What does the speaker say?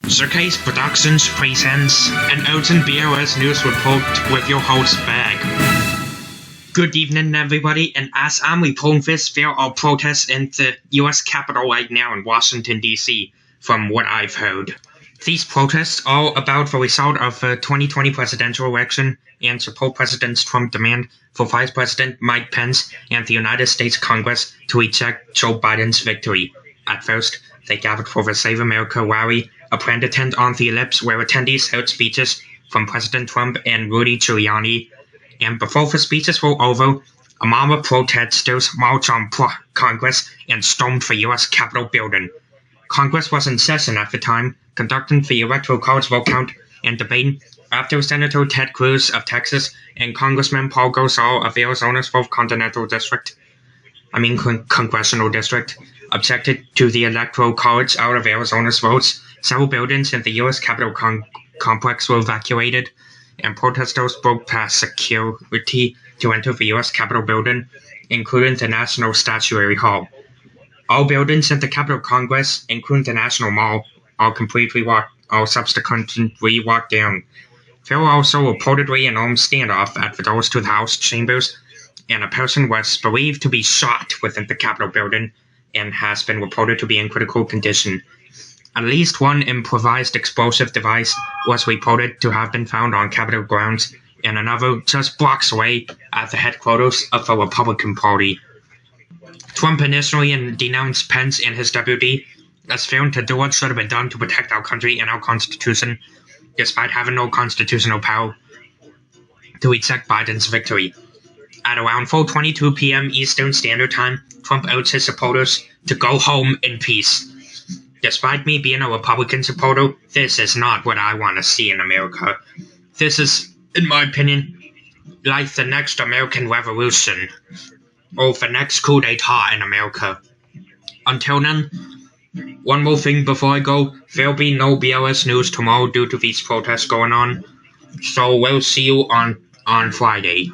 Circase Productions presents an Ocean BLS News Report with your host Bag. Good evening everybody, and as I'm reporting this, there are protests in the US Capitol right now in Washington DC, from what I've heard. These protests are about the result of the 2020 presidential election and support President Trump's demand for Vice President Mike Pence and the United States Congress to reject Joe Biden's victory. At first, they gathered for the Save America rally, a planned tent on the ellipse where attendees heard speeches from President Trump and Rudy Giuliani. And before the speeches were over, a mob of protesters marched on Congress and stormed the U.S. Capitol building. Congress was in session at the time, conducting the Electoral College vote count and debate after Senator Ted Cruz of Texas and Congressman Paul Gosar of Arizona's 4th Congressional District objected to the Electoral College out of Arizona's votes. Several buildings in the U.S. Capitol complex were evacuated, and protesters broke past security to enter the U.S. Capitol building, including the National Statuary Hall. All buildings in the Capitol Congress, including the National Mall, are subsequently walked down. There were also reportedly an armed standoff at the doors to the House chambers, and a person was believed to be shot within the Capitol building and has been reported to be in critical condition. At least one improvised explosive device was reported to have been found on Capitol grounds, and another just blocks away at the headquarters of the Republican Party. Trump initially denounced Pence and his deputy as failing to do what should have been done to protect our country and our Constitution, despite having no constitutional power to reject Biden's victory. At around 4:22 p.m. Eastern Standard Time, Trump urged his supporters to go home in peace. Despite me being a Republican supporter, this is not what I want to see in America. This is, in my opinion, like the next American Revolution, or the next coup d'etat in America. Until then, one more thing before I go, there'll be no BLS news tomorrow due to these protests going on, so we'll see you on Friday.